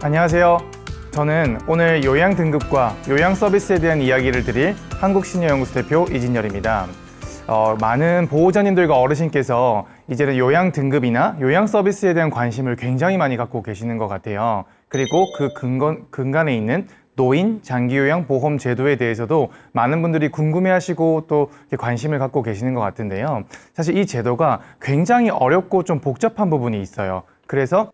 안녕하세요. 저는 오늘 요양 등급과 요양 서비스에 대한 이야기를 드릴 한국시니어연구소 대표 이진열입니다. 많은 보호자님들과 어르신께서 이제는 요양 등급이나 요양 서비스에 대한 관심을 굉장히 많이 갖고 계시는 것 같아요. 그리고 그 근간에 있는 노인 장기요양 보험 제도에 대해서도 많은 분들이 궁금해하시고 또 관심을 갖고 계시는 것 같은데요. 사실 이 제도가 굉장히 어렵고 좀 복잡한 부분이 있어요. 그래서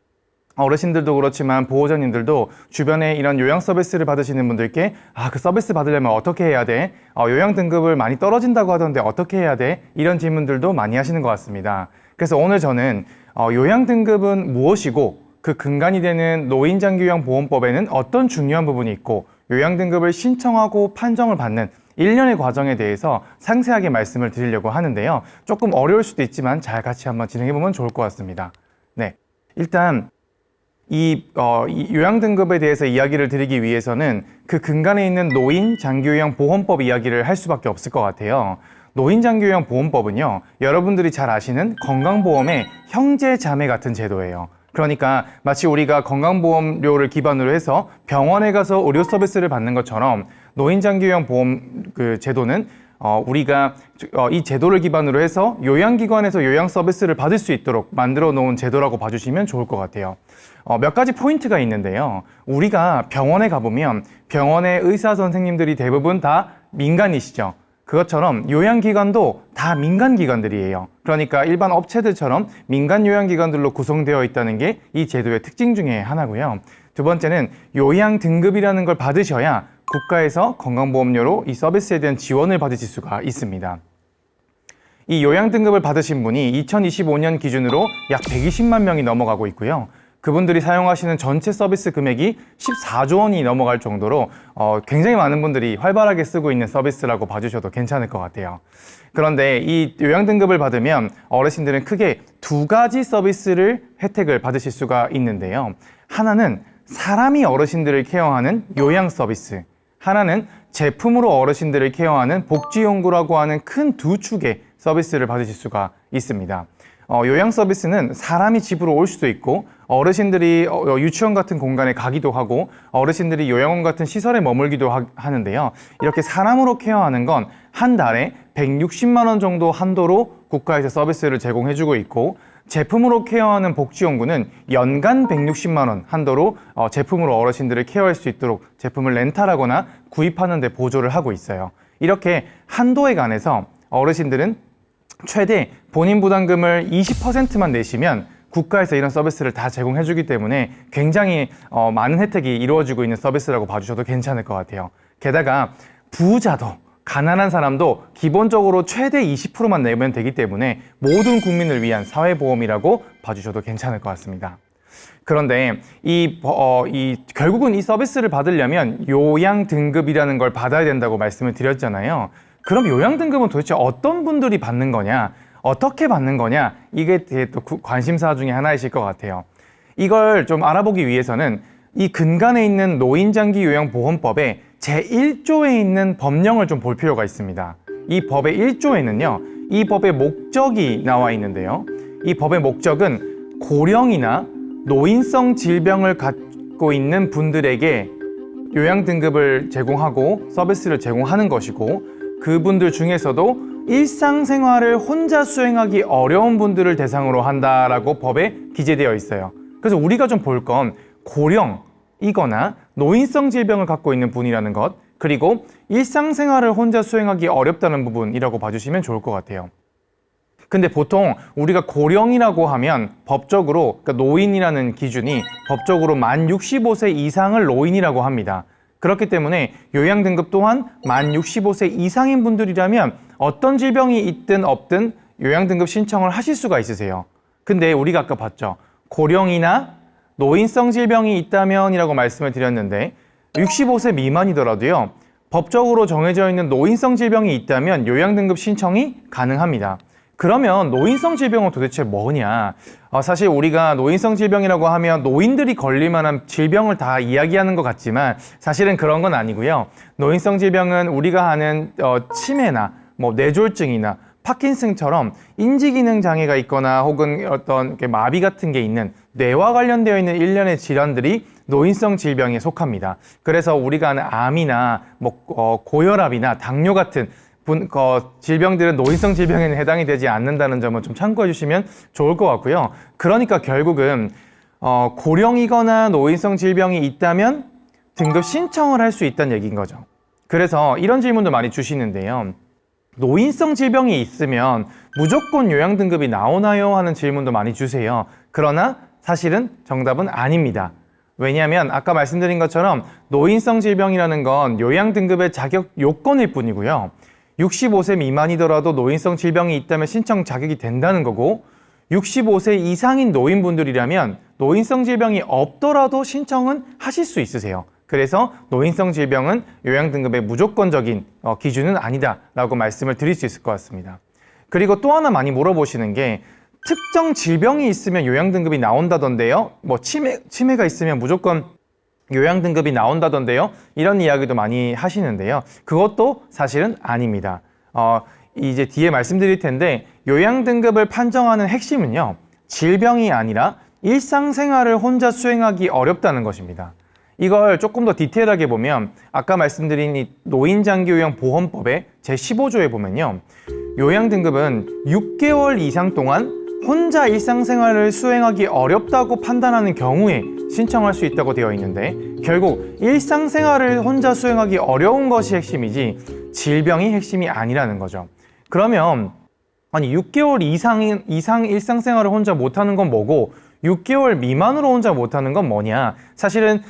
어르신들도 그렇지만 보호자님들도 주변에 이런 요양 서비스를 받으시는 분들께 그 서비스 받으려면 어떻게 해야 돼? 요양 등급을 많이 떨어진다고 하던데 어떻게 해야 돼? 이런 질문들도 많이 하시는 것 같습니다. 그래서 오늘 저는 요양 등급은 무엇이고 그 근간이 되는 노인장기요양보험법에는 어떤 중요한 부분이 있고 요양 등급을 신청하고 판정을 받는 일련의 과정에 대해서 상세하게 말씀을 드리려고 하는데요. 조금 어려울 수도 있지만 잘 같이 한번 진행해보면 좋을 것 같습니다. 네, 일단 이 요양 등급에 대해서 이야기를 드리기 위해서는 그 근간에 있는 노인 장기요양 보험법 이야기를 할 수밖에 없을 것 같아요. 노인 장기요양 보험법은요, 여러분들이 잘 아시는 건강보험의 형제 자매 같은 제도예요. 그러니까 마치 우리가 건강보험료를 기반으로 해서 병원에 가서 의료 서비스를 받는 것처럼 노인 장기요양 보험 제도는 우리가 이 제도를 기반으로 해서 요양기관에서 요양 서비스를 받을 수 있도록 만들어 놓은 제도라고 봐주시면 좋을 것 같아요. 몇 가지 포인트가 있는데요. 우리가 병원에 가보면 병원의 의사 선생님들이 대부분 다 민간이시죠. 그것처럼 요양기관도 다 민간기관들이에요. 그러니까 일반 업체들처럼 민간 요양기관들로 구성되어 있다는 게 이 제도의 특징 중에 하나고요. 두 번째는 요양 등급이라는 걸 받으셔야 국가에서 건강보험료로 이 서비스에 대한 지원을 받으실 수가 있습니다. 이 요양 등급을 받으신 분이 2025년 기준으로 약 120만 명이 넘어가고 있고요. 그분들이 사용하시는 전체 서비스 금액이 14조 원이 넘어갈 정도로 굉장히 많은 분들이 활발하게 쓰고 있는 서비스라고 봐주셔도 괜찮을 것 같아요. 그런데 이 요양 등급을 받으면 어르신들은 크게 두 가지 서비스를 혜택을 받으실 수가 있는데요. 하나는 사람이 어르신들을 케어하는 요양 서비스, 하나는 제품으로 어르신들을 케어하는 복지연구라고 하는 큰 두 축의 서비스를 받으실 수가 있습니다. 요양 서비스는 사람이 집으로 올 수도 있고 어르신들이 유치원 같은 공간에 가기도 하고 어르신들이 요양원 같은 시설에 머물기도 하는데요. 이렇게 사람으로 케어하는 건 한 달에 160만 원 정도 한도로 국가에서 서비스를 제공해주고 있고 제품으로 케어하는 복지연구는 연간 160만 원 한도로 제품으로 어르신들을 케어할 수 있도록 제품을 렌탈하거나 구입하는 데 보조를 하고 있어요. 이렇게 한도에 관해서 어르신들은 최대 본인 부담금을 20%만 내시면 국가에서 이런 서비스를 다 제공해주기 때문에 굉장히 많은 혜택이 이루어지고 있는 서비스라고 봐주셔도 괜찮을 것 같아요. 게다가 부자도 가난한 사람도 기본적으로 최대 20%만 내면 되기 때문에 모든 국민을 위한 사회보험이라고 봐주셔도 괜찮을 것 같습니다. 그런데 결국은 이 서비스를 받으려면 요양 등급이라는 걸 받아야 된다고 말씀을 드렸잖아요. 그럼 요양 등급은 도대체 어떤 분들이 받는 거냐? 어떻게 받는 거냐? 이게 또 관심사 중에 하나이실 것 같아요. 이걸 좀 알아보기 위해서는 이 근간에 있는 노인장기요양보험법에 제1조에 있는 법령을 좀 볼 필요가 있습니다. 이 법의 1조에는요, 이 법의 목적이 나와 있는데요. 이 법의 목적은 고령이나 노인성 질병을 갖고 있는 분들에게 요양 등급을 제공하고 서비스를 제공하는 것이고 그분들 중에서도 일상생활을 혼자 수행하기 어려운 분들을 대상으로 한다라고 법에 기재되어 있어요. 그래서 우리가 좀 볼 건 고령이거나 노인성 질병을 갖고 있는 분이라는 것, 그리고 일상생활을 혼자 수행하기 어렵다는 부분이라고 봐주시면 좋을 것 같아요. 근데 보통 우리가 고령이라고 하면 법적으로, 그러니까 노인이라는 기준이 법적으로 만 65세 이상을 노인이라고 합니다. 그렇기 때문에 요양 등급 또한 만 65세 이상인 분들이라면 어떤 질병이 있든 없든 요양 등급 신청을 하실 수가 있으세요. 근데 우리가 아까 봤죠. 고령이나 노인성 질병이 있다면 이라고 말씀을 드렸는데 65세 미만이더라도요. 법적으로 정해져 있는 노인성 질병이 있다면 요양 등급 신청이 가능합니다. 그러면 노인성 질병은 도대체 뭐냐? 사실 우리가 노인성 질병이라고 하면 노인들이 걸릴 만한 질병을 다 이야기하는 것 같지만 사실은 그런 건 아니고요. 노인성 질병은 우리가 아는 치매나 뇌졸중이나 파킨슨처럼 인지기능 장애가 있거나 혹은 어떤 마비 같은 게 있는 뇌와 관련되어 있는 일련의 질환들이 노인성 질병에 속합니다. 그래서 우리가 아는 암이나 고혈압이나 당뇨 같은 질병들은 노인성 질병에는 해당이 되지 않는다는 점을 좀 참고해 주시면 좋을 것 같고요. 그러니까 결국은 고령이거나 노인성 질병이 있다면 등급 신청을 할 수 있다는 얘기인 거죠. 그래서 이런 질문도 많이 주시는데요. 노인성 질병이 있으면 무조건 요양 등급이 나오나요? 하는 질문도 많이 주세요. 그러나 사실은 정답은 아닙니다. 왜냐하면 아까 말씀드린 것처럼 노인성 질병이라는 건 요양 등급의 자격 요건일 뿐이고요. 65세 미만이더라도 노인성 질병이 있다면 신청 자격이 된다는 거고 65세 이상인 노인분들이라면 노인성 질병이 없더라도 신청은 하실 수 있으세요. 그래서 노인성 질병은 요양 등급의 무조건적인 기준은 아니다라고 말씀을 드릴 수 있을 것 같습니다. 그리고 또 하나 많이 물어보시는 게 특정 질병이 있으면 요양 등급이 나온다던데요. 치매가 있으면 무조건 요양 등급이 나온다던데요. 이런 이야기도 많이 하시는데요. 그것도 사실은 아닙니다. 이제 뒤에 말씀드릴 텐데 요양 등급을 판정하는 핵심은요. 질병이 아니라 일상생활을 혼자 수행하기 어렵다는 것입니다. 이걸 조금 더 디테일하게 보면 아까 말씀드린 이 노인장기요양보험법의 제15조에 보면요. 요양 등급은 6개월 이상 동안 혼자 일상생활을 수행하기 어렵다고 판단하는 경우에 신청할 수 있다고 되어 있는데 결국 일상생활을 혼자 수행하기 어려운 것이 핵심이지 질병이 핵심이 아니라는 거죠. 그러면 아니 6개월 이상 일상생활을 혼자 못하는 건 뭐고 6개월 미만으로 혼자 못하는 건 뭐냐? 사실은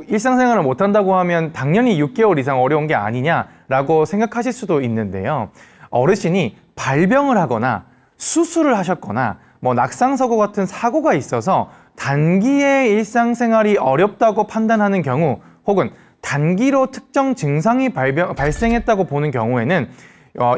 일상생활을 못한다고 하면 당연히 6개월 이상 어려운 게 아니냐라고 생각하실 수도 있는데요. 어르신이 발병을 하거나 수술을 하셨거나 낙상사고 같은 사고가 있어서 단기에 일상생활이 어렵다고 판단하는 경우 혹은 단기로 특정 증상이 발생했다고 보는 경우에는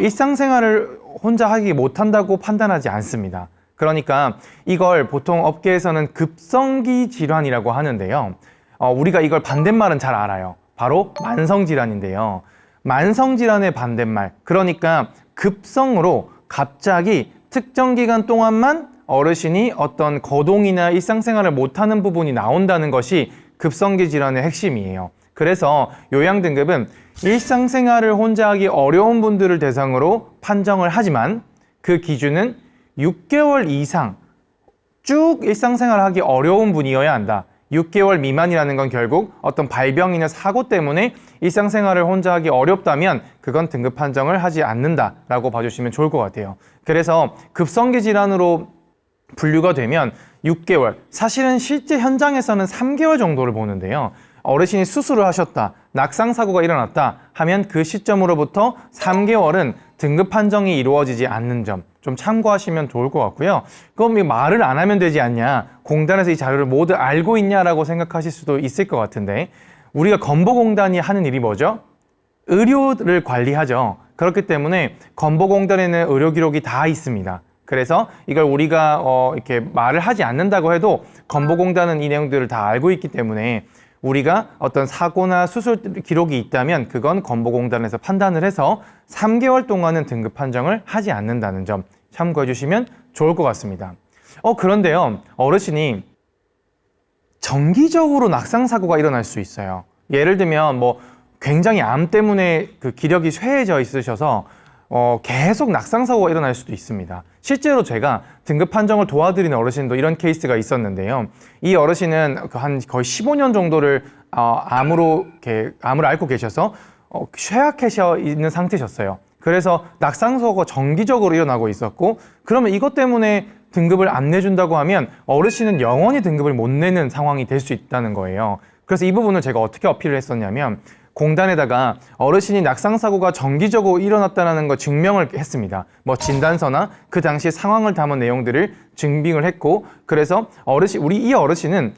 일상생활을 혼자 하기 못한다고 판단하지 않습니다. 그러니까 이걸 보통 업계에서는 급성기 질환이라고 하는데요. 우리가 이걸 반대말은 잘 알아요. 바로 만성질환인데요. 만성질환의 반대말, 그러니까 급성으로 갑자기 특정 기간 동안만 어르신이 어떤 거동이나 일상생활을 못하는 부분이 나온다는 것이 급성기 질환의 핵심이에요. 그래서 요양 등급은 일상생활을 혼자 하기 어려운 분들을 대상으로 판정을 하지만 그 기준은 6개월 이상 쭉 일상생활을 하기 어려운 분이어야 한다. 6개월 미만이라는 건 결국 어떤 발병이나 사고 때문에 일상생활을 혼자 하기 어렵다면 그건 등급 판정을 하지 않는다라고 봐주시면 좋을 것 같아요. 그래서 급성기 질환으로 분류가 되면 6개월, 사실은 실제 현장에서는 3개월 정도를 보는데요. 어르신이 수술을 하셨다, 낙상사고가 일어났다 하면 그 시점으로부터 3개월은 등급 판정이 이루어지지 않는 점 좀 참고하시면 좋을 것 같고요. 그럼 말을 안 하면 되지 않냐, 공단에서 이 자료를 모두 알고 있냐라고 생각하실 수도 있을 것 같은데 우리가 건보공단이 하는 일이 뭐죠? 의료를 관리하죠. 그렇기 때문에 건보공단에는 의료 기록이 다 있습니다. 그래서 이걸 우리가 이렇게 말을 하지 않는다고 해도 건보공단은 이 내용들을 다 알고 있기 때문에 우리가 어떤 사고나 수술 기록이 있다면 그건 건보공단에서 판단을 해서 3개월 동안은 등급 판정을 하지 않는다는 점 참고해 주시면 좋을 것 같습니다. 그런데요, 어르신이 정기적으로 낙상사고가 일어날 수 있어요. 예를 들면 굉장히 암 때문에 그 기력이 쇠해져 있으셔서 계속 낙상사고가 일어날 수도 있습니다. 실제로 제가 등급 판정을 도와드리는 어르신도 이런 케이스가 있었는데요. 이 어르신은 한 거의 15년 정도를 암을 앓고 계셔서 쇠약해져 있는 상태셨어요. 그래서 낙상사고가 정기적으로 일어나고 있었고, 그러면 이것 때문에 등급을 안 내준다고 하면 어르신은 영원히 등급을 못 내는 상황이 될 수 있다는 거예요. 그래서 이 부분을 제가 어떻게 어필을 했었냐면 공단에다가 어르신이 낙상사고가 정기적으로 일어났다는 걸 증명을 했습니다. 진단서나 그 당시 상황을 담은 내용들을 증빙을 했고, 그래서 이 어르신은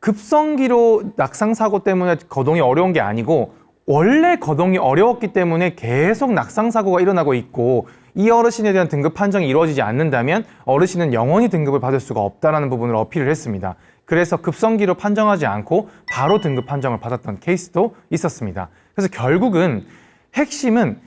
급성기로 낙상사고 때문에 거동이 어려운 게 아니고 원래 거동이 어려웠기 때문에 계속 낙상사고가 일어나고 있고, 이 어르신에 대한 등급 판정이 이루어지지 않는다면 어르신은 영원히 등급을 받을 수가 없다는 부분을 어필을 했습니다. 그래서 급성기로 판정하지 않고 바로 등급 판정을 받았던 케이스도 있었습니다. 그래서 결국은 핵심은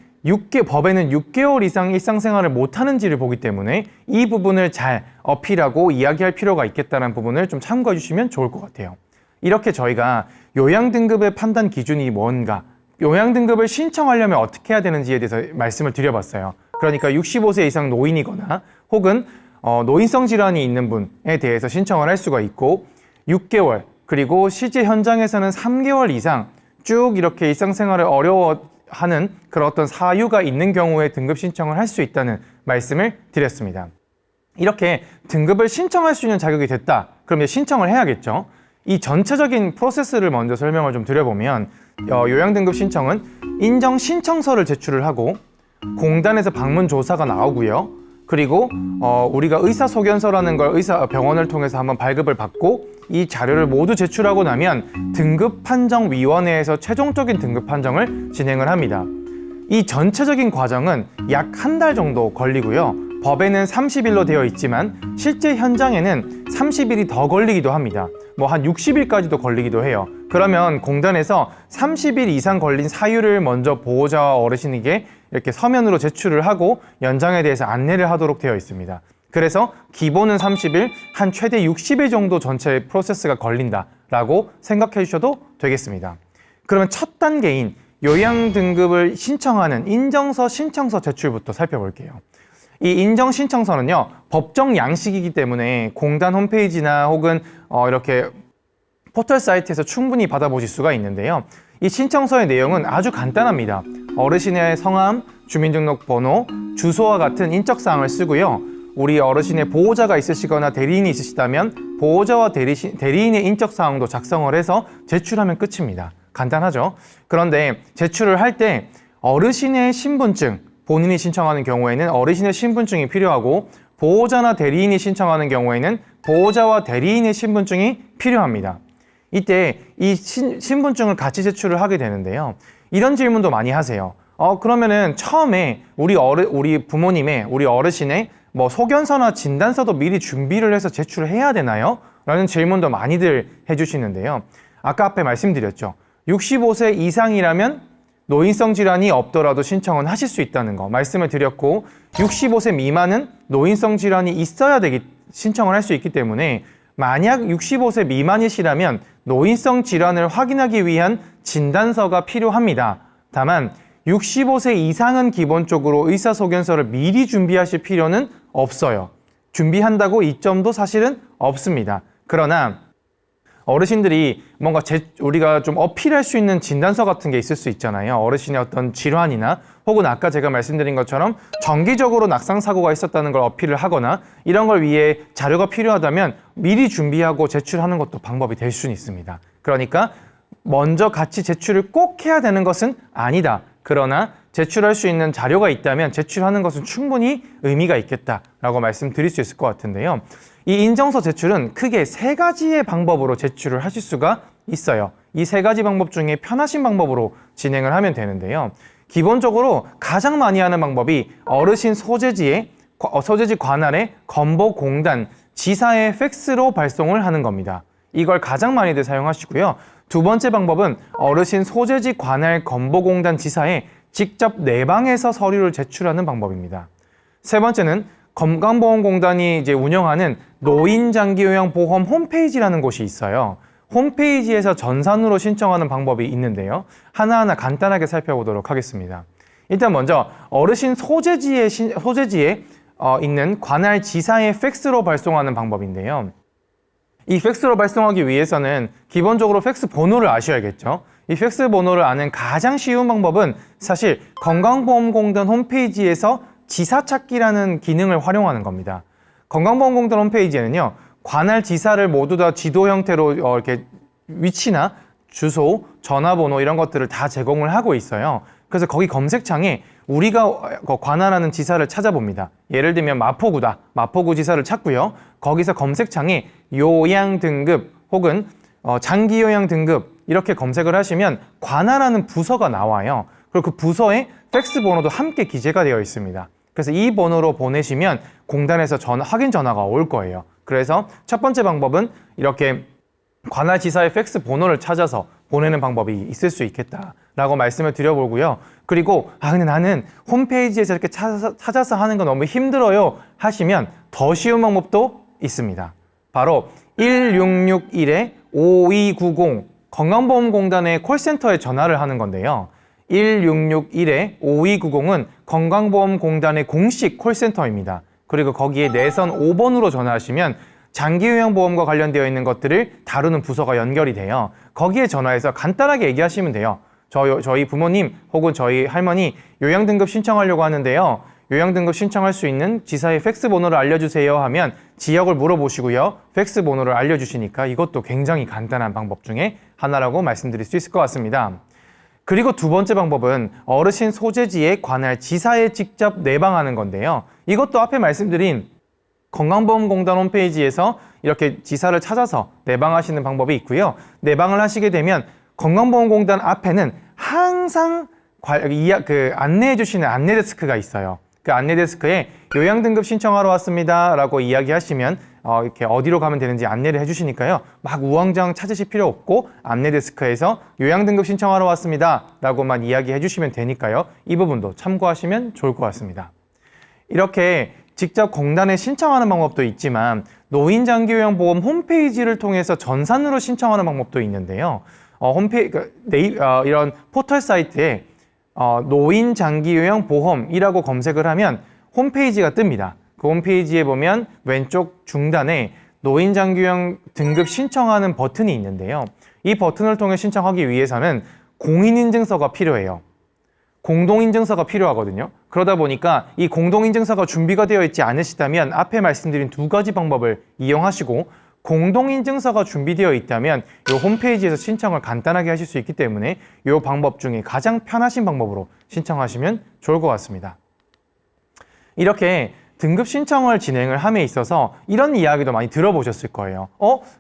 법에는 6개월 이상 일상생활을 못하는지를 보기 때문에 이 부분을 잘 어필하고 이야기할 필요가 있겠다는 부분을 좀 참고해 주시면 좋을 것 같아요. 이렇게 저희가 요양등급의 판단 기준이 뭔가, 요양등급을 신청하려면 어떻게 해야 되는지에 대해서 말씀을 드려봤어요. 그러니까 65세 이상 노인이거나 혹은 노인성 질환이 있는 분에 대해서 신청을 할 수가 있고, 6개월 그리고 실제 현장에서는 3개월 이상 쭉 이렇게 일상생활을 어려워하는 그런 어떤 사유가 있는 경우에 등급 신청을 할 수 있다는 말씀을 드렸습니다. 이렇게 등급을 신청할 수 있는 자격이 됐다. 그럼 이제 신청을 해야겠죠. 이 전체적인 프로세스를 먼저 설명을 좀 드려보면, 요양등급 신청은 인정 신청서를 제출을 하고 공단에서 방문 조사가 나오고요. 그리고 우리가 의사소견서라는 걸 병원을 통해서 한번 발급을 받고 이 자료를 모두 제출하고 나면 등급판정위원회에서 최종적인 등급 판정을 진행을 합니다. 이 전체적인 과정은 약 한 달 정도 걸리고요. 법에는 30일로 되어 있지만 실제 현장에는 30일이 더 걸리기도 합니다. 뭐 한 60일까지도 걸리기도 해요. 그러면 공단에서 30일 이상 걸린 사유를 먼저 보호자와 어르신에게 이렇게 서면으로 제출을 하고 연장에 대해서 안내를 하도록 되어 있습니다. 그래서 기본은 30일, 한 최대 60일 정도 전체 프로세스가 걸린다라고 생각해 주셔도 되겠습니다. 그러면 첫 단계인 요양 등급을 신청하는 인정서 신청서 제출부터 살펴볼게요. 이 인정 신청서는요, 법정 양식이기 때문에 공단 홈페이지나 혹은 이렇게 포털 사이트에서 충분히 받아보실 수가 있는데요. 이 신청서의 내용은 아주 간단합니다. 어르신의 성함, 주민등록번호, 주소와 같은 인적사항을 쓰고요. 우리 어르신의 보호자가 있으시거나 대리인이 있으시다면 보호자와 대리인의 인적사항도 작성을 해서 제출하면 끝입니다. 간단하죠? 그런데 제출을 할 때 어르신의 신분증, 본인이 신청하는 경우에는 어르신의 신분증이 필요하고, 보호자나 대리인이 신청하는 경우에는 보호자와 대리인의 신분증이 필요합니다. 이때 이 신분증을 같이 제출을 하게 되는데요. 이런 질문도 많이 하세요. 그러면은 처음에 우리 부모님의, 우리 어르신의 뭐 소견서나 진단서도 미리 준비를 해서 제출을 해야 되나요? 라는 질문도 많이들 해주시는데요. 아까 앞에 말씀드렸죠. 65세 이상이라면 노인성 질환이 없더라도 신청은 하실 수 있다는 거 말씀을 드렸고, 65세 미만은 노인성 질환이 있어야 신청을 할 수 있기 때문에 만약 65세 미만이시라면 노인성 질환을 확인하기 위한 진단서가 필요합니다. 다만 65세 이상은 기본적으로 의사소견서를 미리 준비하실 필요는 없어요. 준비한다고 이점도 사실은 없습니다. 그러나 어르신들이 뭔가 우리가 좀 어필할 수 있는 진단서 같은 게 있을 수 있잖아요. 어르신의 어떤 질환이나 혹은 아까 제가 말씀드린 것처럼 정기적으로 낙상사고가 있었다는 걸 어필을 하거나 이런 걸 위해 자료가 필요하다면 미리 준비하고 제출하는 것도 방법이 될 수는 있습니다. 그러니까 먼저 같이 제출을 꼭 해야 되는 것은 아니다. 그러나 제출할 수 있는 자료가 있다면 제출하는 것은 충분히 의미가 있겠다라고 말씀드릴 수 있을 것 같은데요. 이 인정서 제출은 크게 3가지의 방법으로 제출을 하실 수가 있어요. 이 3가지 방법 중에 편하신 방법으로 진행을 하면 되는데요. 기본적으로 가장 많이 하는 방법이 어르신 소재지 관할의 건보공단 지사에 팩스로 발송을 하는 겁니다. 이걸 가장 많이들 사용하시고요. 두 번째 방법은 어르신 소재지 관할 건보공단 지사에 직접 내방해서 서류를 제출하는 방법입니다. 세 번째는 건강보험공단이 이제 운영하는 노인장기요양보험 홈페이지라는 곳이 있어요. 홈페이지에서 전산으로 신청하는 방법이 있는데요. 하나하나 간단하게 살펴보도록 하겠습니다. 일단 먼저 어르신 소재지에 있는 관할 지사에 팩스로 발송하는 방법인데요. 이 팩스로 발송하기 위해서는 기본적으로 팩스 번호를 아셔야겠죠. 이 팩스 번호를 아는 가장 쉬운 방법은 사실 건강보험공단 홈페이지에서 지사찾기라는 기능을 활용하는 겁니다. 건강보험공단 홈페이지에는요, 관할 지사를 모두 다 지도 형태로 이렇게 위치나 주소, 전화번호 이런 것들을 다 제공을 하고 있어요. 그래서 거기 검색창에 우리가 관할하는 지사를 찾아봅니다. 예를 들면 마포구다. 마포구 지사를 찾고요. 거기서 검색창에 요양 등급 혹은 장기요양 등급 이렇게 검색을 하시면 관할하는 부서가 나와요. 그리고 그 부서에 팩스 번호도 함께 기재가 되어 있습니다. 그래서 이 번호로 보내시면 공단에서 확인 전화가 올 거예요. 그래서 첫 번째 방법은 이렇게 관할 지사의 팩스 번호를 찾아서 보내는 방법이 있을 수 있겠다라고 말씀을 드려보고요. 그리고 근데 나는 홈페이지에서 이렇게 찾아서 하는 거 너무 힘들어요 하시면 더 쉬운 방법도 있습니다. 바로 1661에 5290 건강보험공단의 콜센터에 전화를 하는 건데요. 1661-5290은 건강보험공단의 공식 콜센터입니다. 그리고 거기에 내선 5번으로 전화하시면 장기요양보험과 관련되어 있는 것들을 다루는 부서가 연결이 돼요. 거기에 전화해서 간단하게 얘기하시면 돼요. 저희 부모님 혹은 저희 할머니 요양등급 신청하려고 하는데요. 요양등급 신청할 수 있는 지사의 팩스 번호를 알려주세요 하면 지역을 물어보시고요. 팩스 번호를 알려주시니까 이것도 굉장히 간단한 방법 중에 하나라고 말씀드릴 수 있을 것 같습니다. 그리고 두 번째 방법은 어르신 소재지에 관할 지사에 직접 내방하는 건데요. 이것도 앞에 말씀드린 건강보험공단 홈페이지에서 이렇게 지사를 찾아서 내방하시는 방법이 있고요. 내방을 하시게 되면 건강보험공단 앞에는 항상 안내해 주시는 안내 데스크가 있어요. 그 안내 데스크에 요양등급 신청하러 왔습니다 라고 이야기하시면 이렇게 어디로 가면 되는지 안내를 해주시니까요. 막 우왕좌왕 찾으실 필요 없고 안내 데스크에서 요양등급 신청하러 왔습니다 라고만 이야기해 주시면 되니까요. 이 부분도 참고하시면 좋을 것 같습니다. 이렇게 직접 공단에 신청하는 방법도 있지만 노인장기요양보험 홈페이지를 통해서 전산으로 신청하는 방법도 있는데요. 이런 포털 사이트에 노인장기요양보험이라고 검색을 하면 홈페이지가 뜹니다. 그 홈페이지에 보면 왼쪽 중단에 노인장기요양 등급 신청하는 버튼이 있는데요. 이 버튼을 통해 신청하기 위해서는 공인인증서가 필요해요. 공동인증서가 필요하거든요. 그러다 보니까 이 공동인증서가 준비가 되어 있지 않으시다면 앞에 말씀드린 두 가지 방법을 이용하시고 공동인증서가 준비되어 있다면 이 홈페이지에서 신청을 간단하게 하실 수 있기 때문에 이 방법 중에 가장 편하신 방법으로 신청하시면 좋을 것 같습니다. 이렇게 등급 신청을 진행을 함에 있어서 이런 이야기도 많이 들어보셨을 거예요.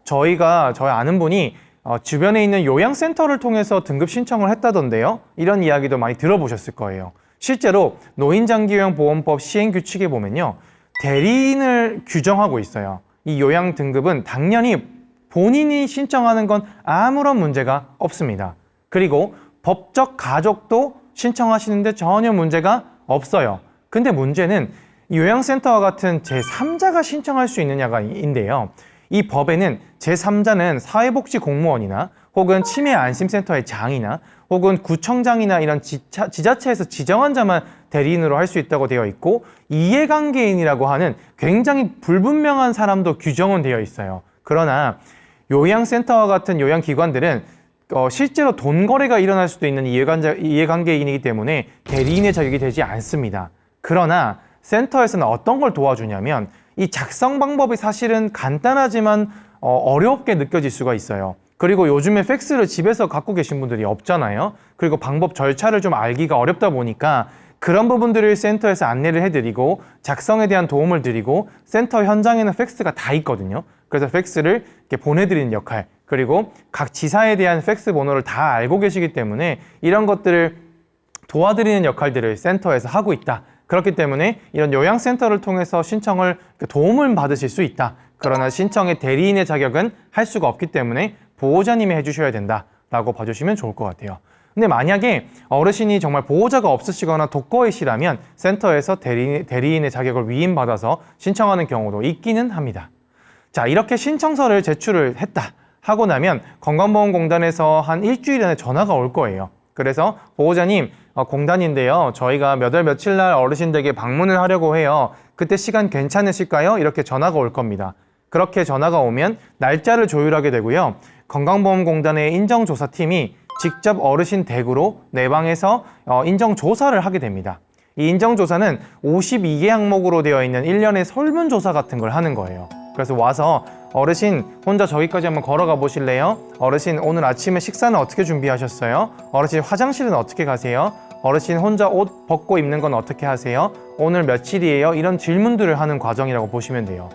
저희 아는 분이 주변에 있는 요양센터를 통해서 등급 신청을 했다던데요. 이런 이야기도 많이 들어보셨을 거예요. 실제로 노인장기요양보험법 시행규칙에 보면요. 대리인을 규정하고 있어요. 이 요양 등급은 당연히 본인이 신청하는 건 아무런 문제가 없습니다. 그리고 법적 가족도 신청하시는데 전혀 문제가 없어요. 근데 문제는 요양센터와 같은 제3자가 신청할 수 있느냐가인데요. 이 법에는 제3자는 사회복지공무원이나 혹은 치매안심센터의 장이나 혹은 구청장이나 이런 지자체에서 지정한 자만 대리인으로 할 수 있다고 되어 있고 이해관계인이라고 하는 굉장히 불분명한 사람도 규정은 되어 있어요. 그러나 요양센터와 같은 요양기관들은 실제로 돈 거래가 일어날 수도 있는 이해관계인이기 때문에 대리인의 자격이 되지 않습니다. 그러나 센터에서는 어떤 걸 도와주냐면 이 작성 방법이 사실은 간단하지만 어렵게 느껴질 수가 있어요. 그리고 요즘에 팩스를 집에서 갖고 계신 분들이 없잖아요. 그리고 방법 절차를 좀 알기가 어렵다 보니까 그런 부분들을 센터에서 안내를 해드리고 작성에 대한 도움을 드리고 센터 현장에는 팩스가 다 있거든요. 그래서 팩스를 이렇게 보내드리는 역할, 그리고 각 지사에 대한 팩스 번호를 다 알고 계시기 때문에 이런 것들을 도와드리는 역할들을 센터에서 하고 있다. 그렇기 때문에 이런 요양센터를 통해서 신청을 도움을 받으실 수 있다. 그러나 신청의 대리인의 자격은 할 수가 없기 때문에 보호자님이 해주셔야 된다라고 봐주시면 좋을 것 같아요. 근데 만약에 어르신이 정말 보호자가 없으시거나 독거이시라면 센터에서 대리인의 자격을 위임받아서 신청하는 경우도 있기는 합니다. 자, 이렇게 신청서를 제출을 했다 하고 나면 건강보험공단에서 한 일주일 안에 전화가 올 거예요. 그래서 보호자님, 공단인데요. 저희가 몇 월 며칠 날 어르신들에게 방문을 하려고 해요. 그때 시간 괜찮으실까요? 이렇게 전화가 올 겁니다. 그렇게 전화가 오면 날짜를 조율하게 되고요. 건강보험공단의 인정조사팀이 직접 어르신 댁으로 내방해서 인정조사를 하게 됩니다. 이 인정조사는 52개 항목으로 되어 있는 일련의 설문조사 같은 걸 하는 거예요. 그래서 와서 어르신 혼자 저기까지 한번 걸어가 보실래요? 어르신 오늘 아침에 식사는 어떻게 준비하셨어요? 어르신 화장실은 어떻게 가세요? 어르신 혼자 옷 벗고 입는 건 어떻게 하세요? 오늘 며칠이에요? 이런 질문들을 하는 과정이라고 보시면 돼요.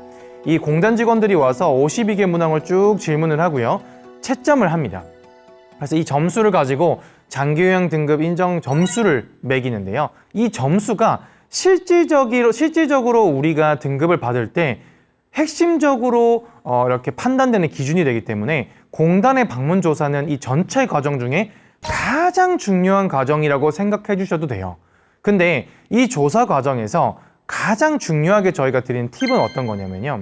이 공단 직원들이 와서 52개 문항을 쭉 질문을 하고요. 채점을 합니다. 그래서 이 점수를 가지고 장기요양 등급 인정 점수를 매기는데요. 이 점수가 실질적으로 우리가 등급을 받을 때 핵심적으로 이렇게 판단되는 기준이 되기 때문에 공단의 방문 조사는 이 전체 과정 중에 가장 중요한 과정이라고 생각해 주셔도 돼요. 근데 이 조사 과정에서 가장 중요하게 저희가 드린 팁은 어떤 거냐면요.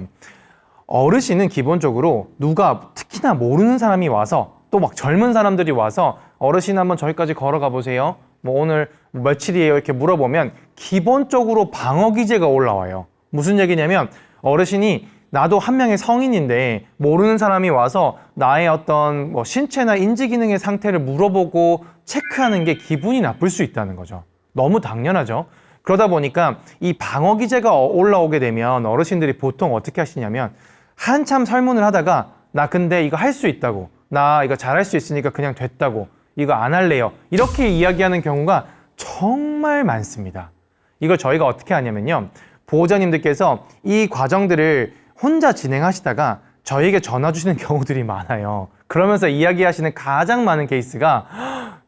어르신은 기본적으로 누가 특히나 모르는 사람이 와서 또 막 젊은 사람들이 와서 어르신 한번 저기까지 걸어가 보세요. 뭐 오늘 며칠이에요? 이렇게 물어보면 기본적으로 방어 기제가 올라와요. 무슨 얘기냐면 어르신이 나도 한 명의 성인인데 모르는 사람이 와서 나의 어떤 뭐 신체나 인지 기능의 상태를 물어보고 체크하는 게 기분이 나쁠 수 있다는 거죠. 너무 당연하죠. 그러다 보니까 이 방어 기제가 올라오게 되면 어르신들이 보통 어떻게 하시냐면 한참 설문을 하다가 나 근데 이거 할 수 있다고, 나 이거 잘할 수 있으니까 그냥 됐다고, 이거 안 할래요, 이렇게 이야기하는 경우가 정말 많습니다. 이걸 저희가 어떻게 하냐면요, 보호자님들께서 이 과정들을 혼자 진행하시다가 저희에게 전화 주시는 경우들이 많아요. 그러면서 이야기하시는 가장 많은 케이스가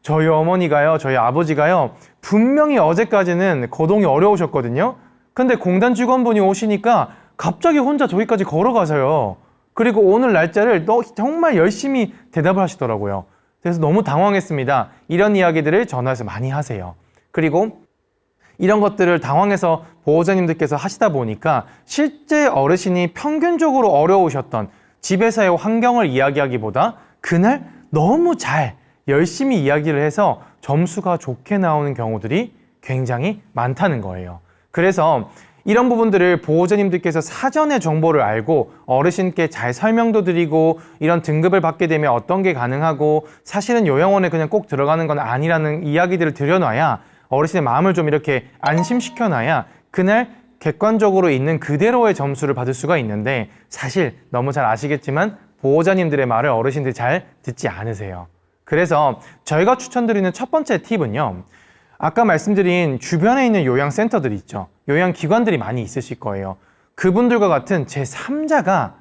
저희 어머니가요, 저희 아버지가요, 분명히 어제까지는 거동이 어려우셨거든요. 근데 공단 직원분이 오시니까 갑자기 혼자 저기까지 걸어가서요. 그리고 오늘 날짜를 정말 열심히 대답을 하시더라고요. 그래서 너무 당황했습니다. 이런 이야기들을 전화해서 많이 하세요. 그리고 이런 것들을 당황해서 보호자님들께서 하시다 보니까 실제 어르신이 평균적으로 어려우셨던 집에서의 환경을 이야기하기보다 그날 너무 잘 열심히 이야기를 해서 점수가 좋게 나오는 경우들이 굉장히 많다는 거예요. 그래서 이런 부분들을 보호자님들께서 사전에 정보를 알고 어르신께 잘 설명도 드리고 이런 등급을 받게 되면 어떤 게 가능하고 사실은 요양원에 그냥 꼭 들어가는 건 아니라는 이야기들을 드려놔야 어르신의 마음을 좀 이렇게 안심시켜놔야 그날 객관적으로 있는 그대로의 점수를 받을 수가 있는데 사실 너무 잘 아시겠지만 보호자님들의 말을 어르신들이 잘 듣지 않으세요. 그래서 저희가 추천드리는 첫 번째 팁은요, 아까 말씀드린 주변에 있는 요양센터들이 있죠. 요양기관들이 많이 있으실 거예요. 그분들과 같은 제3자가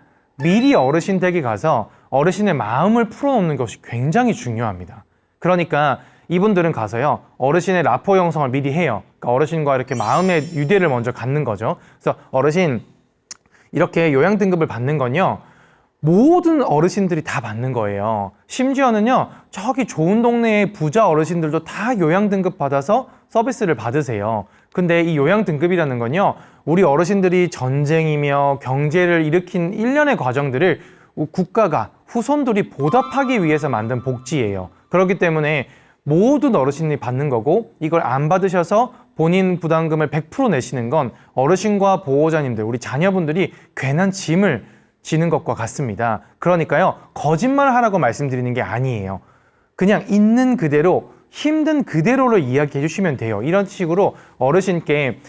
미리 어르신 댁에 가서 어르신의 마음을 풀어놓는 것이 굉장히 중요합니다. 그러니까 이분들은 가서요, 어르신의 라포 형성을 미리 해요. 그러니까 어르신과 이렇게 마음의 유대를 먼저 갖는 거죠. 그래서 어르신, 이렇게 요양 등급을 받는 건요, 모든 어르신들이 다 받는 거예요. 심지어는요, 저기 좋은 동네의 부자 어르신들도 다 요양 등급 받아서 서비스를 받으세요. 근데 이 요양 등급이라는 건요, 우리 어르신들이 전쟁이며 경제를 일으킨 일련의 과정들을 국가가, 후손들이 보답하기 위해서 만든 복지예요. 그렇기 때문에 모든 어르신이 받는 거고, 이걸 안 받으셔서 본인 부담금을 100% 내시는 건 어르신과 보호자님들, 우리 자녀분들이 괜한 짐을 지는 것과 같습니다. 그러니까요, 거짓말을 하라고 말씀드리는 게 아니에요. 그냥 있는 그대로, 힘든 그대로를 이야기해 주시면 돼요. 이런 식으로 어르신께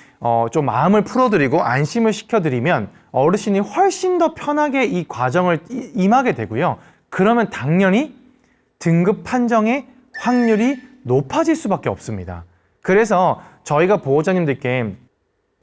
좀 마음을 풀어드리고 안심을 시켜드리면 어르신이 훨씬 더 편하게 이 과정을 임하게 되고요. 그러면 당연히 등급 판정의 확률이 높아질 수밖에 없습니다. 그래서 저희가 보호자님들께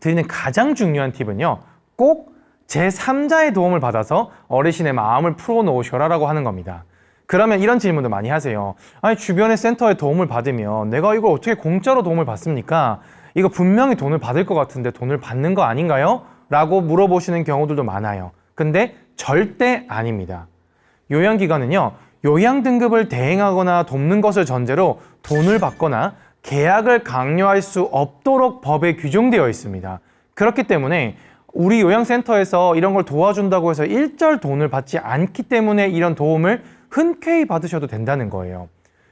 드리는 가장 중요한 팁은요, 꼭 제3자의 도움을 받아서 어르신의 마음을 풀어놓으셔라 라고 하는 겁니다. 그러면 이런 질문도 많이 하세요. 아니, 주변의 센터의 도움을 받으면 내가 이걸 어떻게 공짜로 도움을 받습니까? 이거 분명히 돈을 받을 것 같은데 돈을 받는 거 아닌가요? 라고 물어보시는 경우들도 많아요. 근데 절대 아닙니다. 요양기관은요, 요양 등급을 대행하거나 돕는 것을 전제로 돈을 받거나 계약을 강요할 수 없도록 법에 규정되어 있습니다. 그렇기 때문에 우리 요양센터에서 이런 걸 도와준다고 해서 일절 돈을 받지 않기 때문에 이런 도움을 흔쾌히 받으셔도 된다는 거예요.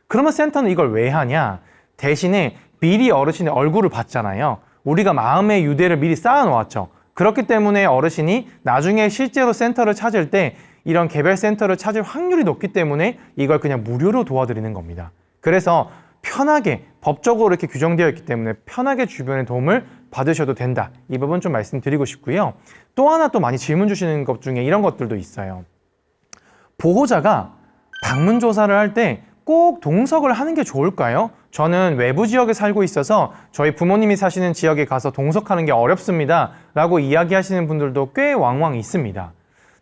그러면 센터는 이걸 왜 하냐? 대신에 미리 어르신의 얼굴을 봤잖아요. 우리가 마음의 유대를 미리 쌓아놓았죠. 그렇기 때문에 어르신이 나중에 실제로 센터를 찾을 때 이런 개별 센터를 찾을 확률이 높기 때문에 이걸 그냥 무료로 도와드리는 겁니다. 그래서 편하게, 법적으로 이렇게 규정되어 있기 때문에 편하게 주변의 도움을 받으셔도 된다. 이 부분 좀 말씀드리고 싶고요. 또 하나 또 많이 질문 주시는 것 중에 이런 것들도 있어요. 보호자가 방문 조사를 할 때 꼭 동석을 하는 게 좋을까요? 저는 외부 지역에 살고 있어서 저희 부모님이 사시는 지역에 가서 동석하는 게 어렵습니다 라고 이야기하시는 분들도 꽤 왕왕 있습니다.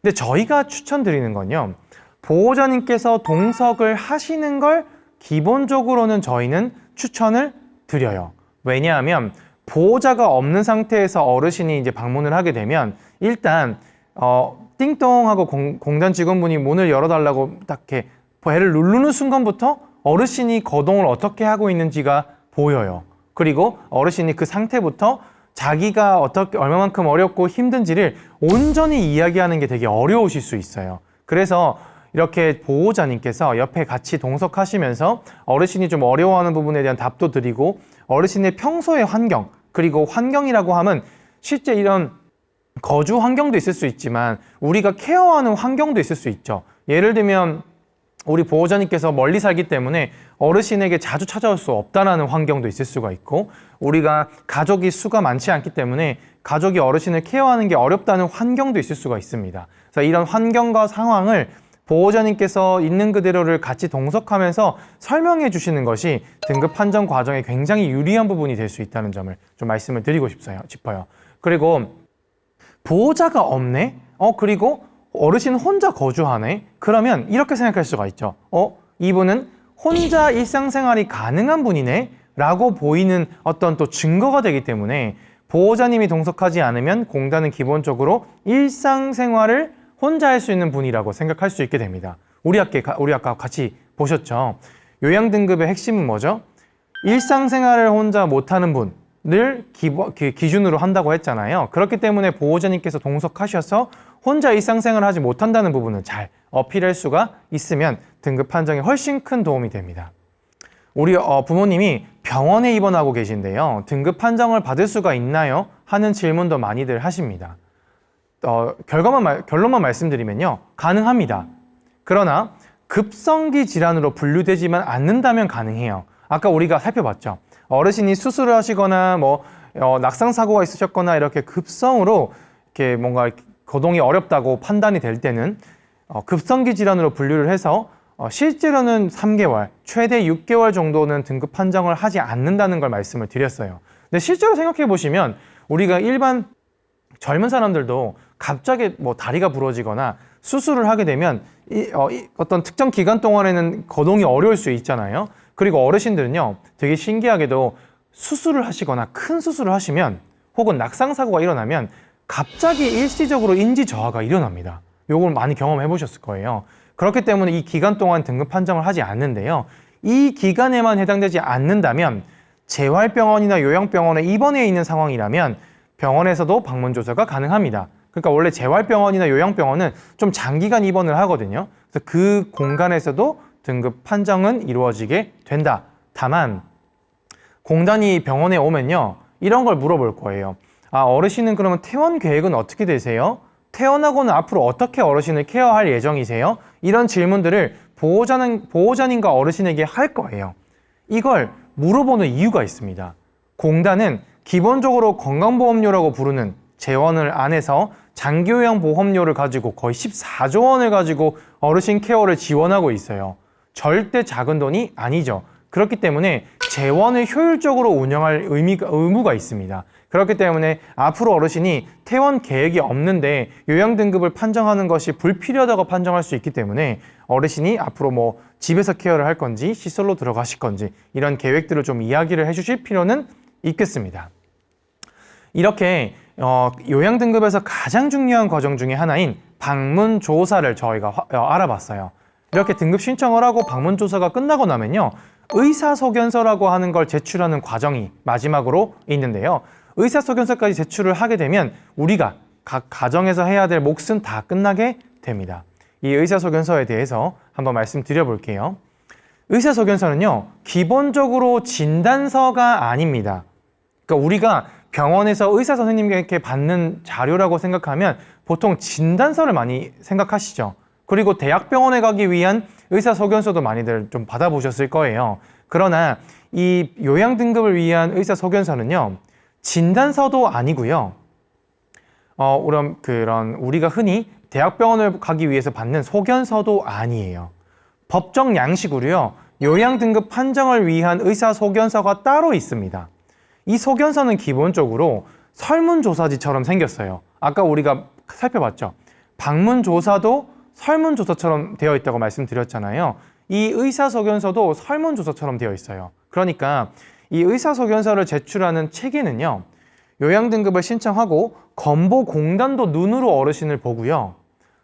근데 저희가 추천드리는 건요, 보호자님께서 동석을 하시는 걸 기본적으로는 저희는 추천을 드려요. 왜냐하면 보호자가 없는 상태에서 어르신이 이제 방문을 하게 되면 일단 띵동하고 공단 직원분이 문을 열어달라고 딱 이렇게 배를 누르는 순간부터 어르신이 거동을 어떻게 하고 있는지가 보여요. 그리고 어르신이 그 상태부터 자기가 어떻게 얼마만큼 어렵고 힘든지를 온전히 이야기하는 게 되게 어려우실 수 있어요. 그래서 이렇게 보호자님께서 옆에 같이 동석하시면서 어르신이 좀 어려워하는 부분에 대한 답도 드리고 어르신의 평소의 환경, 그리고 환경이라고 하면 실제 이런 거주 환경도 있을 수 있지만 우리가 케어하는 환경도 있을 수 있죠. 예를 들면 우리 보호자님께서 멀리 살기 때문에 어르신에게 자주 찾아올 수 없다는 환경도 있을 수가 있고, 우리가 가족이 수가 많지 않기 때문에 가족이 어르신을 케어하는 게 어렵다는 환경도 있을 수가 있습니다. 그래서 이런 환경과 상황을 보호자님께서 있는 그대로를 같이 동석하면서 설명해 주시는 것이 등급 판정 과정에 굉장히 유리한 부분이 될 수 있다는 점을 좀 말씀을 드리고 싶어요. 그리고 보호자가 없네? 그리고 어르신 혼자 거주하네? 그러면 이렇게 생각할 수가 있죠. 이분은 혼자 일상생활이 가능한 분이네? 라고 보이는 어떤 또 증거가 되기 때문에 보호자님이 동석하지 않으면 공단은 기본적으로 일상생활을 혼자 할 수 있는 분이라고 생각할 수 있게 됩니다. 우리 아까 같이 보셨죠? 요양 등급의 핵심은 뭐죠? 일상생활을 혼자 못하는 분을 기준으로 한다고 했잖아요. 그렇기 때문에 보호자님께서 동석하셔서 혼자 일상생활을 하지 못한다는 부분을 잘 어필할 수가 있으면 등급 판정에 훨씬 큰 도움이 됩니다. 우리 부모님이 병원에 입원하고 계신데요. 등급 판정을 받을 수가 있나요? 하는 질문도 많이들 하십니다. 결론만 말씀드리면요. 가능합니다. 그러나 급성기 질환으로 분류되지만 않는다면 가능해요. 아까 우리가 살펴봤죠. 어르신이 수술을 하시거나 낙상사고가 있으셨거나 이렇게 급성으로 이렇게 뭔가 거동이 어렵다고 판단이 될 때는 급성기 질환으로 분류를 해서 실제로는 3개월, 최대 6개월 정도는 등급 판정을 하지 않는다는 걸 말씀을 드렸어요. 근데 실제로 생각해 보시면 우리가 일반 젊은 사람들도 갑자기 다리가 부러지거나 수술을 하게 되면 어떤 특정 기간 동안에는 거동이 어려울 수 있잖아요. 그리고 어르신들은요, 되게 신기하게도 수술을 하시거나 큰 수술을 하시면 혹은 낙상사고가 일어나면 갑자기 일시적으로 인지 저하가 일어납니다. 요걸 많이 경험해 보셨을 거예요. 그렇기 때문에 이 기간 동안 등급 판정을 하지 않는데요. 이 기간에만 해당되지 않는다면 재활병원이나 요양병원에 입원해 있는 상황이라면 병원에서도 방문 조사가 가능합니다. 그러니까 원래 재활병원이나 요양병원은 좀 장기간 입원을 하거든요. 그래서 그 공간에서도 등급 판정은 이루어지게 된다. 다만 공단이 병원에 오면요, 이런 걸 물어볼 거예요. 어르신은 그러면 퇴원 계획은 어떻게 되세요? 퇴원하고는 앞으로 어떻게 어르신을 케어할 예정이세요? 이런 질문들을 보호자님과 어르신에게 할 거예요. 이걸 물어보는 이유가 있습니다. 공단은 기본적으로 건강보험료라고 부르는 재원을 안에서 장기요양보험료를 가지고 거의 14조 원을 가지고 어르신 케어를 지원하고 있어요. 절대 작은 돈이 아니죠. 그렇기 때문에 재원을 효율적으로 운영할 의무가 있습니다. 그렇기 때문에 앞으로 어르신이 퇴원 계획이 없는데 요양 등급을 판정하는 것이 불필요하다고 판정할 수 있기 때문에 어르신이 앞으로 집에서 케어를 할 건지 시설로 들어가실 건지 이런 계획들을 좀 이야기를 해주실 필요는 있겠습니다. 이렇게 요양 등급에서 가장 중요한 과정 중에 하나인 방문 조사를 저희가 알아봤어요. 이렇게 등급 신청을 하고 방문 조사가 끝나고 나면요, 의사소견서라고 하는 걸 제출하는 과정이 마지막으로 있는데요. 의사소견서까지 제출을 하게 되면 우리가 각 가정에서 해야 될 몫은 다 끝나게 됩니다. 이 의사소견서에 대해서 한번 말씀드려 볼게요. 의사소견서는요, 기본적으로 진단서가 아닙니다. 그러니까 우리가 병원에서 의사 선생님께 받는 자료라고 생각하면 보통 진단서를 많이 생각하시죠. 그리고 대학병원에 가기 위한 의사소견서도 많이들 좀 받아보셨을 거예요. 그러나 이 요양 등급을 위한 의사소견서는요, 진단서도 아니고요. 그런 우리가 흔히 대학병원을 가기 위해서 받는 소견서도 아니에요. 법정 양식으로요, 요양 등급 판정을 위한 의사소견서가 따로 있습니다. 이 소견서는 기본적으로 설문조사지처럼 생겼어요. 아까 우리가 살펴봤죠. 방문조사도 설문조사처럼 되어 있다고 말씀드렸잖아요. 이 의사소견서도 설문조사처럼 되어 있어요. 그러니까 이 의사소견서를 제출하는 체계는요, 요양등급을 신청하고 건보공단도 눈으로 어르신을 보고요,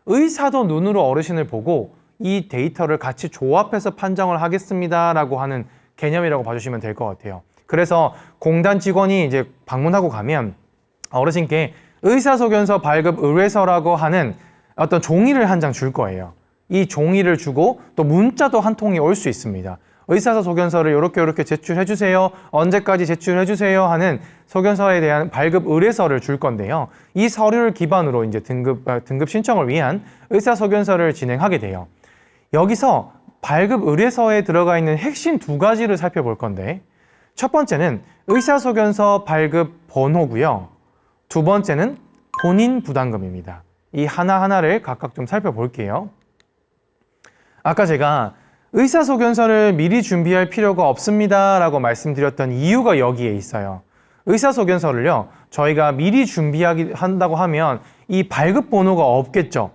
의사도 눈으로 어르신을 보고 이 데이터를 같이 조합해서 판정을 하겠습니다라고 하는 개념이라고 봐주시면 될 것 같아요. 그래서 공단 직원이 이제 방문하고 가면 어르신께 의사소견서 발급 의뢰서라고 하는 어떤 종이를 한 장 줄 거예요. 이 종이를 주고 또 문자도 한 통이 올 수 있습니다. 의사소견서를 이렇게 제출해 주세요. 언제까지 제출해 주세요 하는 소견서에 대한 발급 의뢰서를 줄 건데요. 이 서류를 기반으로 이제 등급 신청을 위한 의사소견서를 진행하게 돼요. 여기서 발급 의뢰서에 들어가 있는 핵심 두 가지를 살펴볼 건데, 첫 번째는 의사소견서 발급 번호고요. 두 번째는 본인 부담금입니다. 이 하나하나를 각각 좀 살펴볼게요. 아까 제가 의사소견서를 미리 준비할 필요가 없습니다 라고 말씀드렸던 이유가 여기에 있어요. 의사소견서를요, 저희가 미리 준비한다고 하면 이 발급번호가 없겠죠.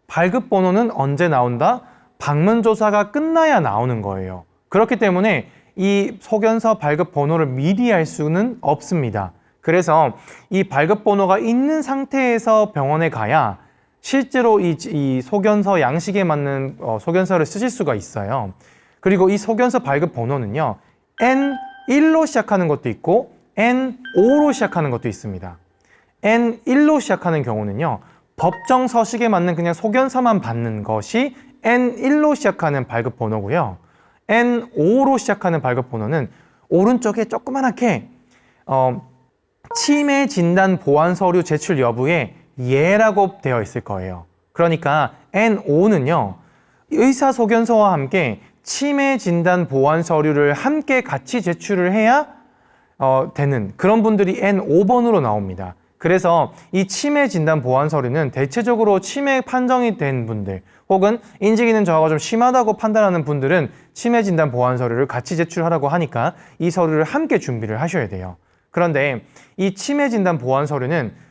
발급번호는 언제 나온다? 방문조사가 끝나야 나오는 거예요. 그렇기 때문에 이 소견서 발급번호를 미리 할 수는 없습니다. 그래서 이 발급번호가 있는 상태에서 병원에 가야 실제로 이 소견서 양식에 맞는 소견서를 쓰실 수가 있어요. 그리고 이 소견서 발급 번호는요, N1로 시작하는 것도 있고 N5로 시작하는 것도 있습니다. N1로 시작하는 경우는요, 법정 서식에 맞는 그냥 소견서만 받는 것이 N1로 시작하는 발급 번호고요. N5로 시작하는 발급 번호는 오른쪽에 조그맣게 치매 진단 보완 서류 제출 여부에 예라고 되어 있을 거예요. 그러니까 N5는요, 의사소견서와 함께 치매 진단 보완 서류를 함께 같이 제출을 해야 되는 그런 분들이 N5번으로 나옵니다. 그래서 이 치매 진단 보완 서류는 대체적으로 치매 판정이 된 분들 혹은 인지기능 저하가 좀 심하다고 판단하는 분들은 치매 진단 보완 서류를 같이 제출하라고 하니까 이 서류를 함께 준비를 하셔야 돼요. 그런데 이 치매 진단 보완 서류는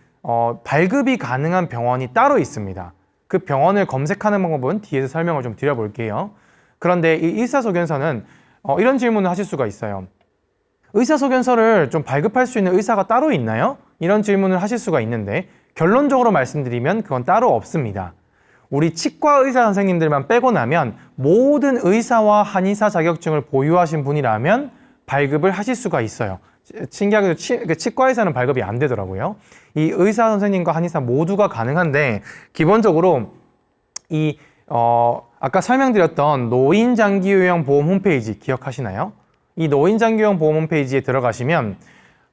발급이 가능한 병원이 따로 있습니다. 그 병원을 검색하는 방법은 뒤에서 설명을 좀 드려볼게요. 그런데 이 의사소견서는 이런 질문을 하실 수가 있어요. 의사소견서를 좀 발급할 수 있는 의사가 따로 있나요? 이런 질문을 하실 수가 있는데, 결론적으로 말씀드리면 그건 따로 없습니다. 우리 치과 의사 선생님들만 빼고 나면 모든 의사와 한의사 자격증을 보유하신 분이라면 발급을 하실 수가 있어요. 신기하게도 치과 의사는 발급이 안 되더라고요. 이 의사 선생님과 한의사 모두가 가능한데, 기본적으로 아까 설명드렸던 노인장기요양보험 홈페이지 기억하시나요? 이 노인장기요양 보험 홈페이지에 들어가시면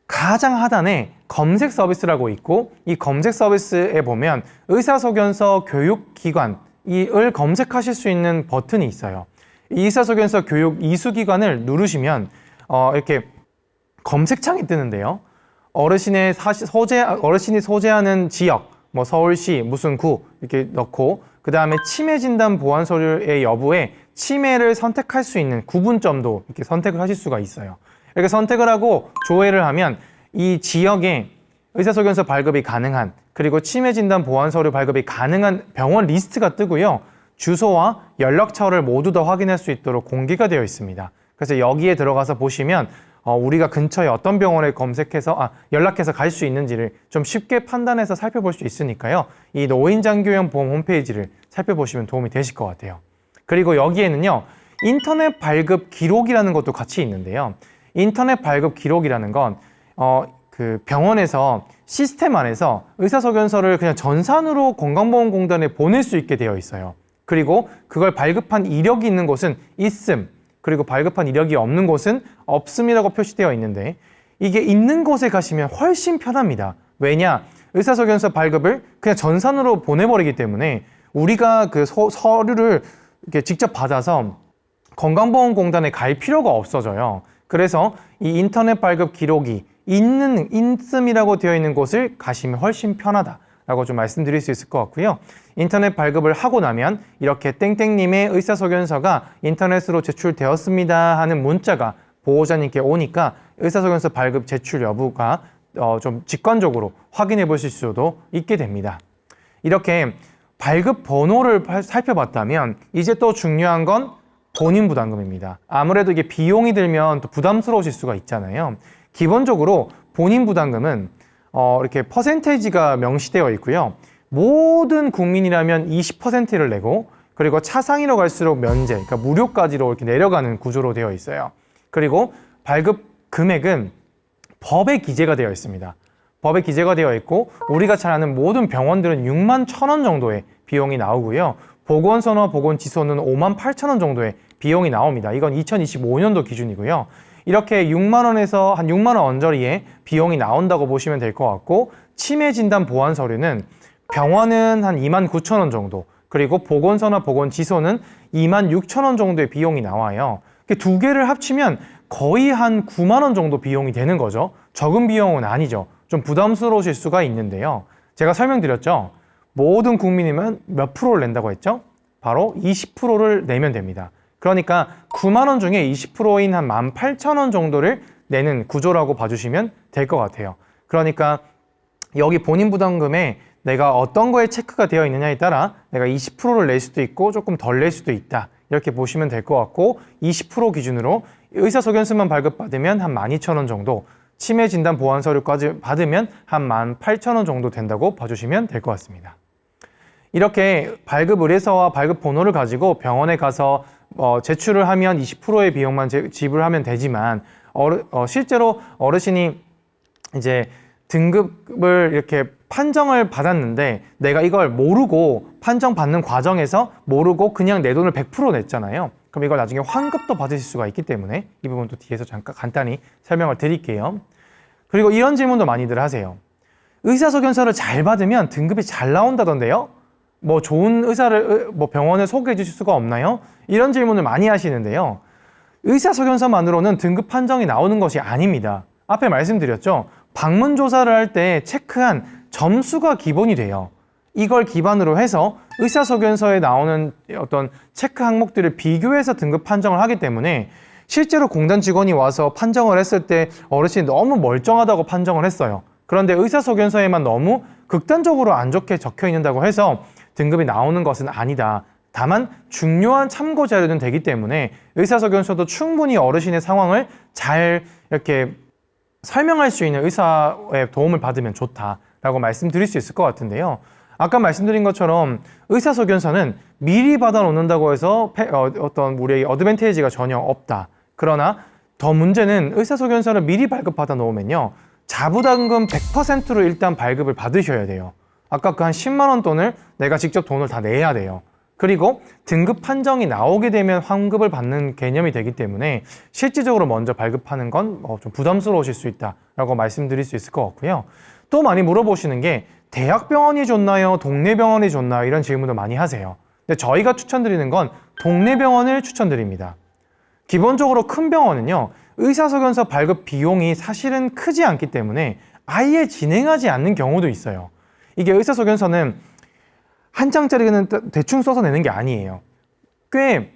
가장 하단에 검색 서비스라고 있고, 이 검색 서비스에 보면 의사소견서 교육기관을 검색하실 수 있는 버튼이 있어요. 이 의사소견서 교육 이수기관을 누르시면 이렇게 검색창이 뜨는데요. 어르신이 소재하는 지역, 뭐 서울시 무슨 구 이렇게 넣고, 그 다음에 치매 진단 보완 서류의 여부에 치매를 선택할 수 있는 구분점도 이렇게 선택을 하실 수가 있어요. 이렇게 선택을 하고 조회를 하면 이 지역에 의사소견서 발급이 가능한, 그리고 치매 진단 보완 서류 발급이 가능한 병원 리스트가 뜨고요. 주소와 연락처를 모두 다 확인할 수 있도록 공개가 되어 있습니다. 그래서 여기에 들어가서 보시면 우리가 근처에 어떤 병원에 연락해서 갈 수 있는지를 좀 쉽게 판단해서 살펴볼 수 있으니까요. 이 노인장기요양 보험 홈페이지를 살펴보시면 도움이 되실 것 같아요. 그리고 여기에는요, 인터넷 발급 기록이라는 것도 같이 있는데요. 인터넷 발급 기록이라는 건 그 병원에서 시스템 안에서 의사소견서를 그냥 전산으로 건강보험공단에 보낼 수 있게 되어 있어요. 그리고 그걸 발급한 이력이 있는 곳은 있음, 그리고 발급한 이력이 없는 곳은 없음이라고 표시되어 있는데, 이게 있는 곳에 가시면 훨씬 편합니다. 왜냐? 의사소견서 발급을 그냥 전산으로 보내버리기 때문에 우리가 그 서류를 이렇게 직접 받아서 건강보험공단에 갈 필요가 없어져요. 그래서 이 인터넷 발급 기록이 있음이라고 되어 있는 곳을 가시면 훨씬 편하다라고 좀 말씀드릴 수 있을 것 같고요. 인터넷 발급을 하고 나면 이렇게 땡땡님의 의사소견서가 인터넷으로 제출되었습니다 하는 문자가 보호자님께 오니까 의사소견서 발급 제출 여부가 좀 직관적으로 확인해 보실 수도 있게 됩니다. 이렇게 발급 번호를 살펴봤다면 이제 또 중요한 건 본인 부담금입니다. 아무래도 이게 비용이 들면 또 부담스러우실 수가 있잖아요. 기본적으로 본인 부담금은 이렇게 퍼센테이지가 명시되어 있고요. 모든 국민이라면 20%를 내고, 그리고 차상위로 갈수록 면제, 그러니까 무료까지로 이렇게 내려가는 구조로 되어 있어요. 그리고 발급 금액은 법에 기재가 되어 있습니다. 법에 기재가 되어 있고 우리가 잘 아는 모든 병원들은 6만 1,000원 정도의 비용이 나오고요. 보건소나 보건지소는 5만 8,000원 정도의 비용이 나옵니다. 이건 2025년도 기준이고요. 이렇게 6만 원에서 한 6만 원 언저리의 비용이 나온다고 보시면 될 것 같고, 치매 진단 보완 서류는 병원은 한 2만 9천 원 정도, 그리고 보건소나 보건지소는 2만 6천 원 정도의 비용이 나와요. 두 개를 합치면 거의 한 9만 원 정도 비용이 되는 거죠. 적은 비용은 아니죠. 좀 부담스러우실 수가 있는데요. 제가 설명드렸죠. 모든 국민이면 몇 프로를 낸다고 했죠? 바로 20%를 내면 됩니다. 그러니까 9만 원 중에 20%인 한 18,000원 정도를 내는 구조라고 봐주시면 될 것 같아요. 그러니까 여기 본인 부담금에 내가 어떤 거에 체크가 되어 있느냐에 따라 내가 20%를 낼 수도 있고 조금 덜 낼 수도 있다. 이렇게 보시면 될 것 같고, 20% 기준으로 의사소견서만 발급받으면 한 12,000원 정도, 치매 진단 보완 서류까지 받으면 한 18,000원 정도 된다고 봐주시면 될 것 같습니다. 이렇게 발급 의뢰서와 발급 번호를 가지고 병원에 가서 제출을 하면 20%의 비용만 지불하면 되지만, 실제로 어르신이 이제 등급을 이렇게 판정을 받았는데 내가 이걸 모르고 판정받는 과정에서 모르고 그냥 내 돈을 100% 냈잖아요. 그럼 이걸 나중에 환급도 받으실 수가 있기 때문에 이 부분도 뒤에서 잠깐 간단히 설명을 드릴게요. 그리고 이런 질문도 많이들 하세요. 의사소견서를 잘 받으면 등급이 잘 나온다던데요? 뭐 좋은 의사를 병원을 소개해 주실 수가 없나요? 이런 질문을 많이 하시는데요. 의사소견서만으로는 등급 판정이 나오는 것이 아닙니다. 앞에 말씀드렸죠. 방문 조사를 할 때 체크한 점수가 기본이 돼요. 이걸 기반으로 해서 의사소견서에 나오는 어떤 체크 항목들을 비교해서 등급 판정을 하기 때문에 실제로 공단 직원이 와서 판정을 했을 때 어르신이 너무 멀쩡하다고 판정을 했어요. 그런데 의사소견서에만 너무 극단적으로 안 좋게 적혀 있는다고 해서 등급이 나오는 것은 아니다. 다만 중요한 참고 자료는 되기 때문에 의사소견서도 충분히 어르신의 상황을 잘 이렇게 설명할 수 있는 의사의 도움을 받으면 좋다라고 말씀드릴 수 있을 것 같은데요. 아까 말씀드린 것처럼 의사소견서는 미리 받아놓는다고 해서 어떤 우리의 어드밴티지가 전혀 없다. 그러나 더 문제는 의사소견서를 미리 발급받아 놓으면요. 자부담금 100%로 일단 발급을 받으셔야 돼요. 아까 그 한 10만 원 돈을 내가 직접 돈을 다 내야 돼요. 그리고 등급 판정이 나오게 되면 환급을 받는 개념이 되기 때문에 실질적으로 먼저 발급하는 건 좀 부담스러우실 수 있다라고 말씀드릴 수 있을 것 같고요. 또 많이 물어보시는 게 대학병원이 좋나요? 동네 병원이 좋나요? 이런 질문도 많이 하세요. 근데 저희가 추천드리는 건 동네 병원을 추천드립니다. 기본적으로 큰 병원은요. 의사소견서 발급 비용이 사실은 크지 않기 때문에 아예 진행하지 않는 경우도 있어요. 이게 의사소견서는 한 장짜리는 대충 써서 내는 게 아니에요. 꽤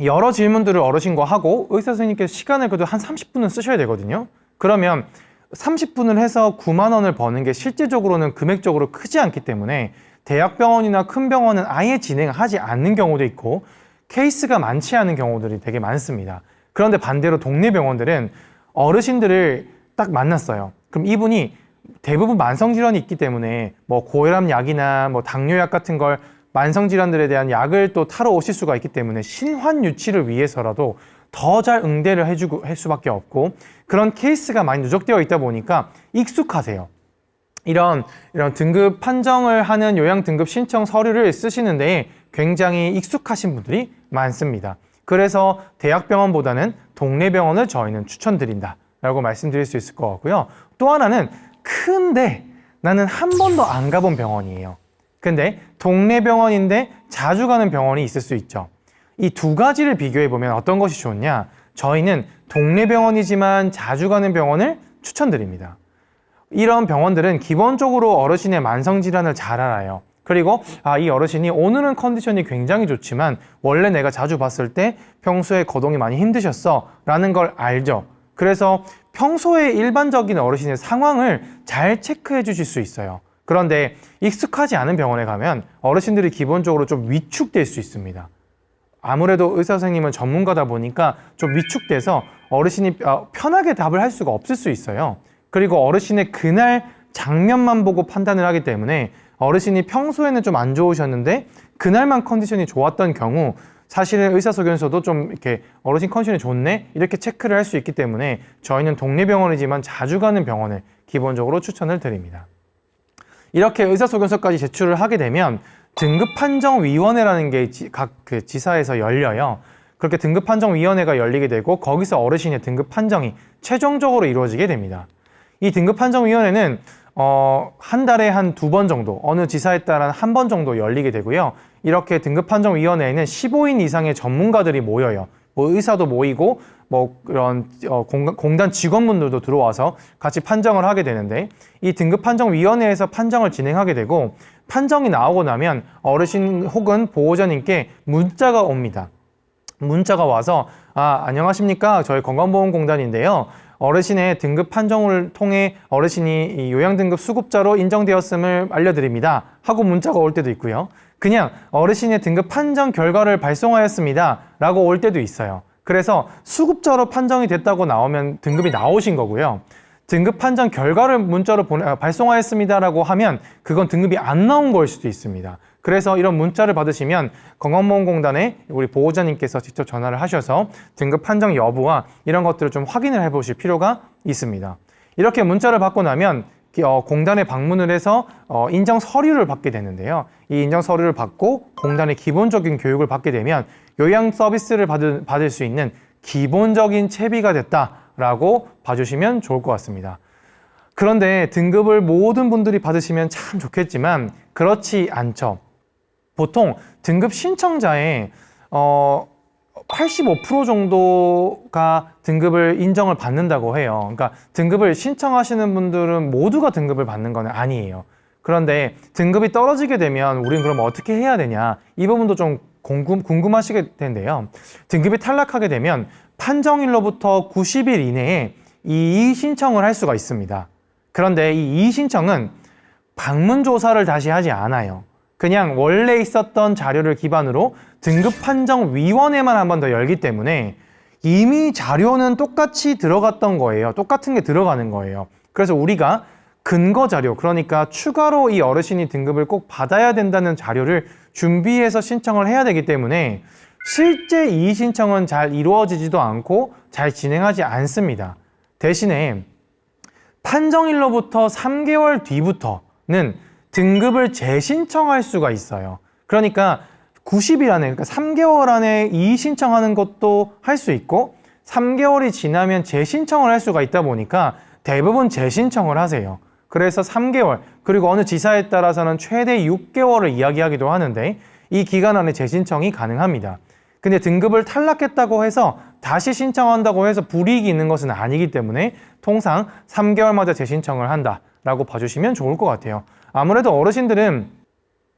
여러 질문들을 어르신과 하고 의사 선생님께서 시간을 그래도 한 30분은 쓰셔야 되거든요. 그러면 30분을 해서 9만 원을 버는 게 실질적으로는 금액적으로 크지 않기 때문에 대학병원이나 큰 병원은 아예 진행하지 않는 경우도 있고 케이스가 많지 않은 경우들이 되게 많습니다. 그런데 반대로 동네 병원들은 어르신들을 딱 만났어요. 그럼 이분이 대부분 만성질환이 있기 때문에 뭐 고혈압 약이나 뭐 당뇨약 같은 걸 만성질환들에 대한 약을 또 타러 오실 수가 있기 때문에 신환 유치를 위해서라도 더 잘 응대를 해주고 할 수밖에 없고 그런 케이스가 많이 누적되어 있다 보니까 익숙하세요. 이런 등급 판정을 하는 요양 등급 신청 서류를 쓰시는데 굉장히 익숙하신 분들이 많습니다. 그래서 대학병원보다는 동네 병원을 저희는 추천드린다라고 말씀드릴 수 있을 것 같고요. 또 하나는 큰데 나는 한 번도 안 가본 병원이에요. 근데 동네 병원인데 자주 가는 병원이 있을 수 있죠. 이 두 가지를 비교해 보면 어떤 것이 좋냐? 저희는 동네 병원이지만 자주 가는 병원을 추천드립니다. 이런 병원들은 기본적으로 어르신의 만성질환을 잘 알아요. 그리고 이 어르신이 오늘은 컨디션이 굉장히 좋지만 원래 내가 자주 봤을 때 평소에 거동이 많이 힘드셨어 라는 걸 알죠. 그래서 평소에 일반적인 어르신의 상황을 잘 체크해 주실 수 있어요. 그런데 익숙하지 않은 병원에 가면 어르신들이 기본적으로 좀 위축될 수 있습니다. 아무래도 의사 선생님은 전문가다 보니까 좀 위축돼서 어르신이 편하게 답을 할 수가 없을 수 있어요. 그리고 어르신의 그날 장면만 보고 판단을 하기 때문에 어르신이 평소에는 좀 안 좋으셨는데 그날만 컨디션이 좋았던 경우 사실은 의사소견서도 좀 이렇게 어르신 컨디션이 좋네? 이렇게 체크를 할 수 있기 때문에 저희는 동네 병원이지만 자주 가는 병원을 기본적으로 추천을 드립니다. 이렇게 의사소견서까지 제출을 하게 되면 등급판정위원회라는 게 각 지사에서 열려요. 그렇게 등급판정위원회가 열리게 되고 거기서 어르신의 등급 판정이 최종적으로 이루어지게 됩니다. 이 등급판정위원회는 한 달에 한 2번 정도, 어느 지사에 따라 한 번 정도 열리게 되고요. 이렇게 등급판정위원회에는 15인 이상의 전문가들이 모여요. 뭐 의사도 모이고 뭐 그런 공단 직원분들도 들어와서 같이 판정을 하게 되는데, 이 등급판정위원회에서 판정을 진행하게 되고 판정이 나오고 나면 어르신 혹은 보호자님께 문자가 옵니다. 문자가 와서 안녕하십니까, 저희 건강보험공단인데요, 어르신의 등급 판정을 통해 어르신이 이 요양등급 수급자로 인정되었음을 알려드립니다 하고 문자가 올 때도 있고요. 그냥 어르신의 등급 판정 결과를 발송하였습니다 라고 올 때도 있어요. 그래서 수급자로 판정이 됐다고 나오면 등급이 나오신 거고요. 등급 판정 결과를 문자로 발송하였습니다 라고 하면 그건 등급이 안 나온 걸 수도 있습니다. 그래서 이런 문자를 받으시면 건강보험공단에 우리 보호자님께서 직접 전화를 하셔서 등급 판정 여부와 이런 것들을 좀 확인을 해보실 필요가 있습니다. 이렇게 문자를 받고 나면 공단에 방문을 해서 인정 서류를 받게 되는데요. 이 인정 서류를 받고 공단의 기본적인 교육을 받게 되면 요양 서비스를 받을 수 있는 기본적인 채비가 됐다라고 봐주시면 좋을 것 같습니다. 그런데 등급을 모든 분들이 받으시면 참 좋겠지만 그렇지 않죠. 보통 등급 신청자의 85% 정도가 등급을 인정을 받는다고 해요. 그러니까 등급을 신청하시는 분들은 모두가 등급을 받는 건 아니에요. 그런데 등급이 떨어지게 되면 우린 그럼 어떻게 해야 되냐, 이 부분도 좀 궁금하시게 텐데요. 등급이 탈락하게 되면 판정일로부터 90일 이내에 이의 신청을 할 수가 있습니다. 그런데 이 이의 신청은 방문 조사를 다시 하지 않아요. 그냥 원래 있었던 자료를 기반으로 등급판정위원회만 한 번 더 열기 때문에 이미 자료는 똑같이 들어갔던 거예요. 똑같은 게 들어가는 거예요. 그래서 우리가 근거 자료, 그러니까 추가로 이 어르신이 등급을 꼭 받아야 된다는 자료를 준비해서 신청을 해야 되기 때문에 실제 이의 신청은 잘 이루어지지도 않고 잘 진행하지 않습니다. 대신에 판정일로부터 3개월 뒤부터는 등급을 재신청할 수가 있어요. 그러니까 90일 안에, 그러니까 3개월 안에 이의 신청하는 것도 할 수 있고 3개월이 지나면 재신청을 할 수가 있다 보니까 대부분 재신청을 하세요. 그래서 3개월, 그리고 어느 지사에 따라서는 최대 6개월을 이야기하기도 하는데 이 기간 안에 재신청이 가능합니다. 근데 등급을 탈락했다고 해서 다시 신청한다고 해서 불이익이 있는 것은 아니기 때문에 통상 3개월마다 재신청을 한다라고 봐주시면 좋을 것 같아요. 아무래도 어르신들은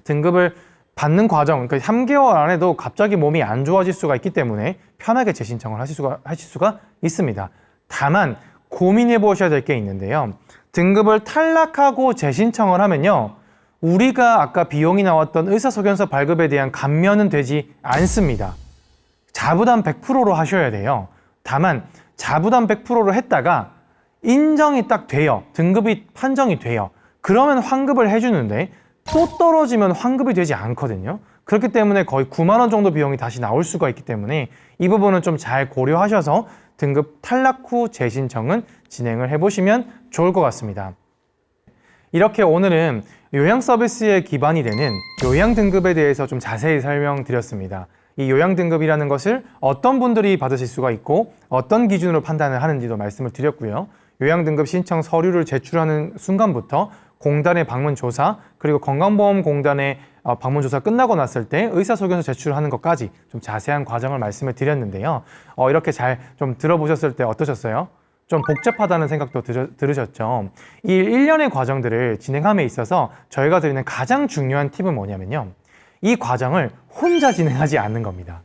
등급을 받는 과정, 그러니까 3개월 안에도 갑자기 몸이 안 좋아질 수가 있기 때문에 편하게 재신청을 하실 수가 있습니다. 다만 고민해 보셔야 될 게 있는데요. 등급을 탈락하고 재신청을 하면요, 우리가 아까 비용이 나왔던 의사소견서 발급에 대한 감면은 되지 않습니다. 자부담 100%로 하셔야 돼요. 다만 자부담 100%로 했다가 인정이 딱 돼요. 등급이 판정이 돼요. 그러면 환급을 해주는데 또 떨어지면 환급이 되지 않거든요. 그렇기 때문에 거의 9만 원 정도 비용이 다시 나올 수가 있기 때문에 이 부분은 좀 잘 고려하셔서 등급 탈락 후 재신청은 진행을 해보시면 좋을 것 같습니다. 이렇게 오늘은 요양 서비스에 기반이 되는 요양 등급에 대해서 좀 자세히 설명드렸습니다. 이 요양 등급이라는 것을 어떤 분들이 받으실 수가 있고 어떤 기준으로 판단을 하는지도 말씀을 드렸고요. 요양 등급 신청 서류를 제출하는 순간부터 공단의 방문 조사, 그리고 건강보험공단의 방문 조사 끝나고 났을 때 의사소견서 제출하는 것까지 좀 자세한 과정을 말씀을 드렸는데요. 이렇게 잘 좀 들어보셨을 때 어떠셨어요? 좀 복잡하다는 생각도 들으셨죠? 이 일련의 과정들을 진행함에 있어서 저희가 드리는 가장 중요한 팁은 뭐냐면요, 이 과정을 혼자 진행하지 않는 겁니다.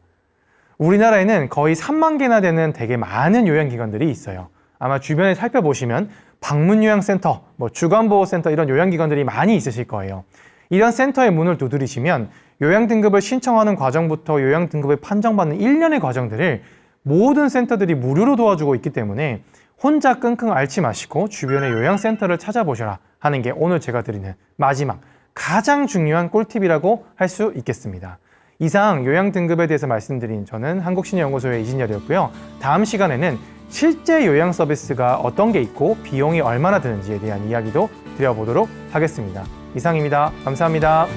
우리나라에는 거의 3만 개나 되는 되게 많은 요양기관들이 있어요. 아마 주변에 살펴보시면 방문요양센터, 주간보호센터 이런 요양기관들이 많이 있으실 거예요. 이런 센터의 문을 두드리시면 요양등급을 신청하는 과정부터 요양등급을 판정받는 일련의 과정들을 모든 센터들이 무료로 도와주고 있기 때문에 혼자 끙끙 앓지 마시고 주변의 요양센터를 찾아보셔라 하는 게 오늘 제가 드리는 마지막 가장 중요한 꿀팁이라고 할 수 있겠습니다. 이상 요양 등급에 대해서 말씀드린 저는 한국신의연구소의 이진열이었고요. 다음 시간에는 실제 요양 서비스가 어떤 게 있고 비용이 얼마나 드는지에 대한 이야기도 드려보도록 하겠습니다. 이상입니다. 감사합니다.